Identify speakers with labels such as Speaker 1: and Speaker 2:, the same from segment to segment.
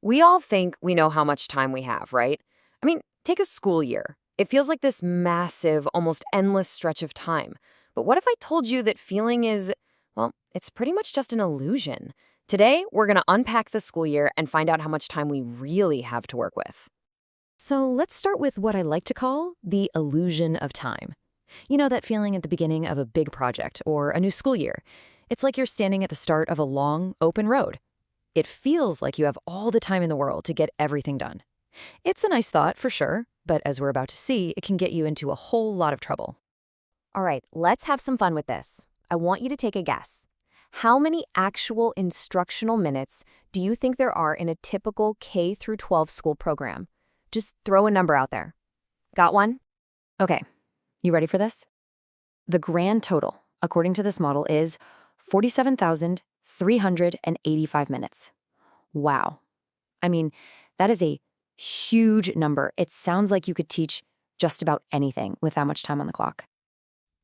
Speaker 1: We all think we know how much time we have, right? I mean, take a school year. It feels like this massive, almost endless stretch of time. But what if I told you that feeling is, well, it's pretty much just an illusion? Today, we're going to unpack the school year and find out how much time we really have to work with.
Speaker 2: So let's start with what I like to call the illusion of time. You know that feeling at the beginning of a big project or a new school year? It's like you're standing at the start of a long, open road. It feels like you have all the time in the world to get everything done. It's a nice thought for sure, but as we're about to see, it can get you into a whole lot of trouble.
Speaker 3: All right, let's have some fun with this. I want you to take a guess. How many actual instructional minutes do you think there are in a typical K through 12 school program? Just throw a number out there. Got one?
Speaker 2: Okay, you ready for this? The grand total, according to this model, is 47,385 minutes. Wow. I mean, that is a huge number. It sounds like you could teach just about anything with that much time on the clock.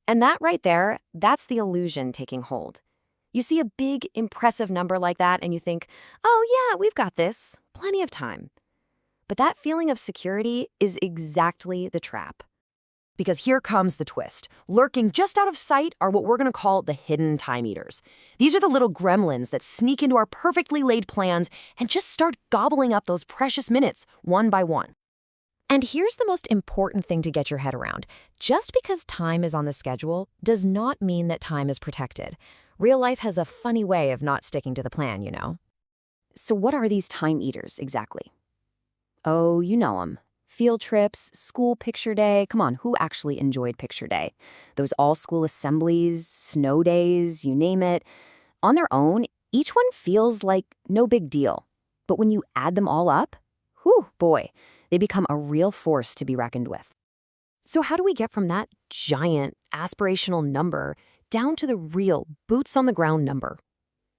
Speaker 3: And that right there, that's the illusion taking hold. You see a big, impressive number like that and you think, oh yeah, we've got this, plenty of time. But that feeling of security is exactly the trap.
Speaker 1: Because here comes the twist. Lurking just out of sight are what we're going to call the hidden time eaters. These are the little gremlins that sneak into our perfectly laid plans and just start gobbling up those precious minutes one by one.
Speaker 3: And here's the most important thing to get your head around. Just because time is on the schedule does not mean that time is protected. Real life has a funny way of not sticking to the plan, you know.
Speaker 2: So what are these time eaters exactly? Oh, you know them. Field trips, school picture day. Come on, who actually enjoyed picture day? Those all-school assemblies, snow days, you name it. On their own, each one feels like no big deal. But when you add them all up, whew, boy, they become a real force to be reckoned with.
Speaker 3: So how do we get from that giant aspirational number down to the real boots-on-the-ground number?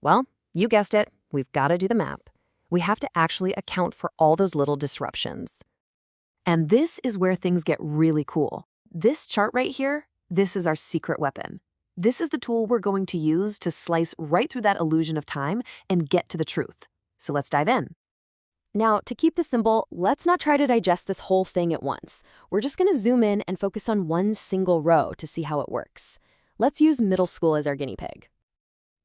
Speaker 3: Well, you guessed it, we've got to do the math. We have to actually account for all those little disruptions. And this is where things get really cool. This chart right here, this is our secret weapon. This is the tool we're going to use to slice right through that illusion of time and get to the truth. So let's dive in. Now, to keep this simple, let's not try to digest this whole thing at once. We're just going to zoom in and focus on one single row to see how it works. Let's use middle school as our guinea pig.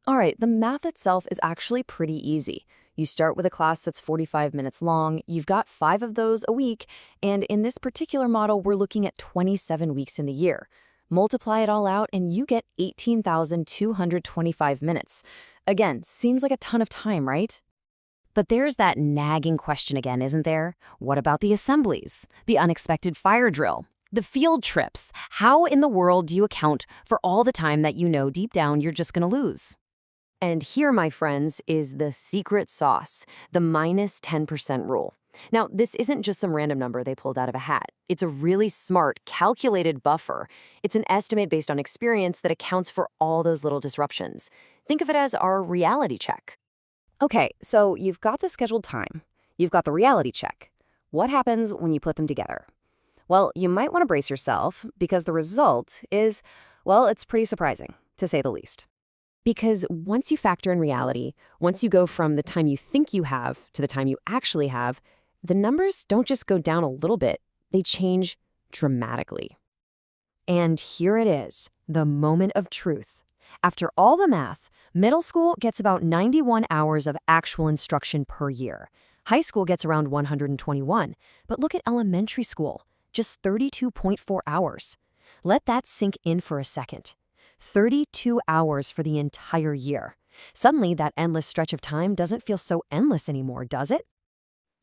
Speaker 3: All right, the math itself is actually pretty easy. You start with a class that's 45 minutes long, you've got 5 of those a week, and in this particular model, we're looking at 27 weeks in the year. Multiply it all out and you get 18,225 minutes. Again, seems like a ton of time, right? But there's that nagging question again, isn't there? What about the assemblies, the unexpected fire drill, the field trips? How in the world do you account for all the time that you know deep down you're just going to lose? And here, my friends, is the secret sauce, the minus 10% rule. Now, this isn't just some random number they pulled out of a hat. It's a really smart, calculated buffer. It's an estimate based on experience that accounts for all those little disruptions. Think of it as our reality check. Okay, so you've got the scheduled time. You've got the reality check. What happens when you put them together? Well, you might want to brace yourself because the result is, well, it's pretty surprising, to say the least. Because once you factor in reality, once you go from the time you think you have to the time you actually have, the numbers don't just go down a little bit, they change dramatically. And here it is, the moment of truth. After all the math, middle school gets about 91 hours of actual instruction per year. High school gets around 121, but look at elementary school, just 32.4 hours. Let that sink in for a second. 32 hours for the entire year. Suddenly, that endless stretch of time doesn't feel so endless anymore, does it?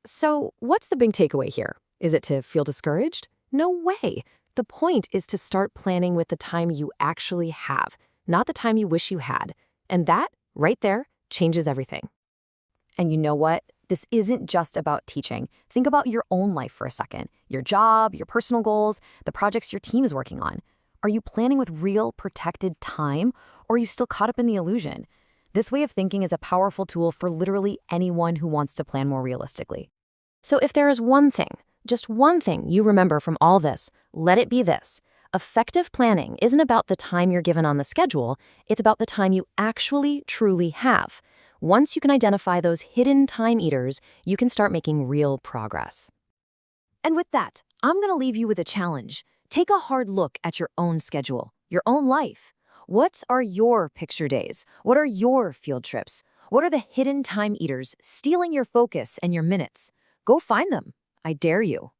Speaker 3: So, what's the big takeaway here? Is it to feel discouraged? No way. The point is to start planning with the time you actually have, not the time you wish you had. And that, right there, changes everything. And you know what? This isn't just about teaching. Think about your own life for a second. Your job, your personal goals, the projects your team is working on. Are you planning with real, protected time, or are you still caught up in the illusion? This way of thinking is a powerful tool for literally anyone who wants to plan more realistically. So if there is one thing, just one thing you remember from all this, let it be this. Effective planning isn't about the time you're given on the schedule, it's about the time you actually, truly have.
Speaker 2: Once you can identify those hidden time eaters, you can start making real progress.
Speaker 3: And with that, I'm going to leave you with a challenge. Take a hard look at your own schedule, your own life. What are your picture days? What are your field trips? What are the hidden time eaters stealing your focus and your minutes? Go find them. I dare you.